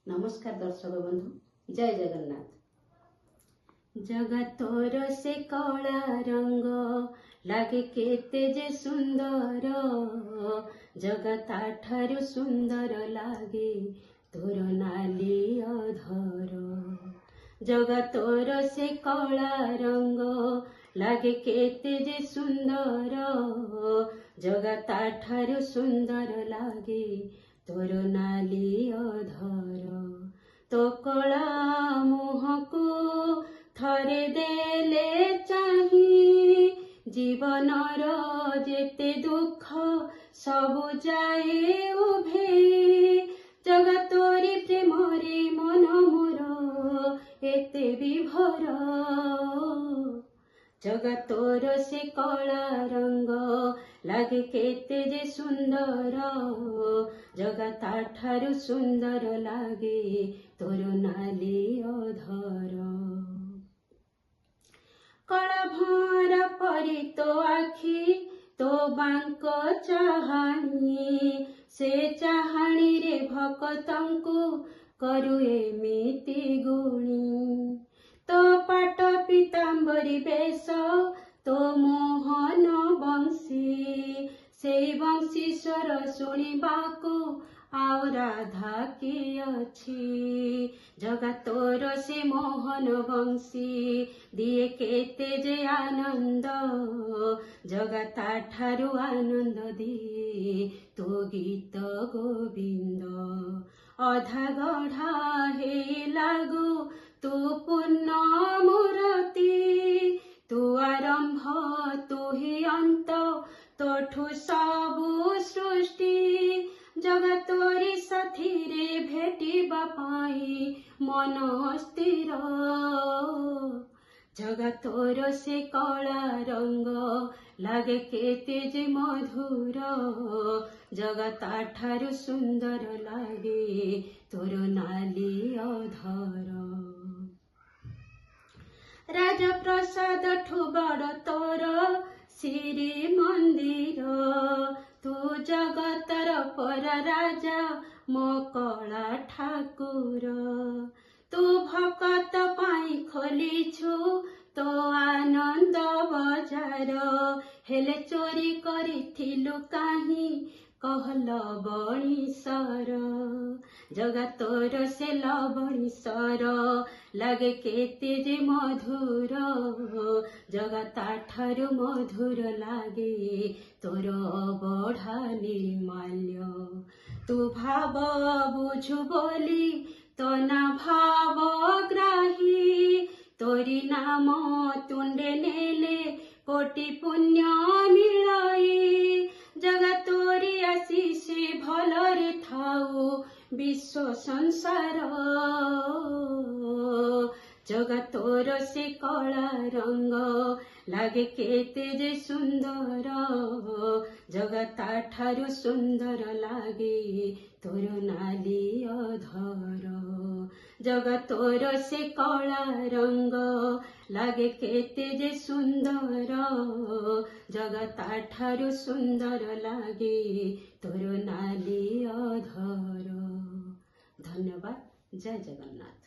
नमस्कार दर्शक बंधु, जय जगन्नाथ। जगतोर से कला रंग लागे केते जे सुंदर, जगता ठारु सुंदर लागे तोर नाली अधर। जगतोर से कला रंग लागे केते जे सुंदर, जगता ठारु सुंदर लागे तोर नाली अधर। तो कला मुह को थरे देले चाही, जीवनर जेते दुख सबु जाए उभे। जगतोरी प्रेमरे मन मोर एते विभोर, जगतोर से कला रंग लागे केते जे सुंदर, जगता ठारु सुंदर लागे तोर नाली अधर। कला भरा परी तो आखि तो बांक चाहाणी, से चाहाणी रे भक्तंकु करु एमिति गुणी। तो पाट पीतांबरी बेश तो मोहन बंशी, से बंशी स्वर शुणिबाकु आउ राधा किए अछि। जगतोर से मोहन बंशी दिए केते जे आनंद, जगता ठारु आनंद दिए तो गीत गोविंद। अधा गढ़ा हे लागु तू पूर्ण मूर्ति, तू आरंभ तू ही अंत, तोठु सबु सृष्टि। जगतोरी साथी रे भेटिबा पाई मन स्थिर, जगतोर से कला रंग लागे केते जे मधुर, जगता ठारु सुंदर लागे तोर नाली अधर। राजप्रसाद ठु बड़ तोर श्री मंदिर, तू जगतर पर राजा मो कला ठाकुर। तू भकत पाई खोलिछु तो आनंद बजार, हेले चोरी करिथिलु काहीं कहल बणीसर। जगतोर से लबणीसर लागे केते जे मधुर, जगता ठारु मधुर लागे तोर बढा निर्माल्य। तू भाव बुझु बोली तो ना भाव ग्राही, तोरी नाम तुंडे नेले कोटि पुण्य मिलाई। जगतोरी आशीष भलरे थाउ विश्व संसार, जगतोर से कला रंग लागे केते जे सुंदर, जगता ठारु सुंदर लागे तोर नाली अधर। जगतोर से कला रंग लागे केते जे सुंदर, जगता ठारु सुंदर लागे तोर नाली अधर। धन्यवाद। जय जगन्नाथ।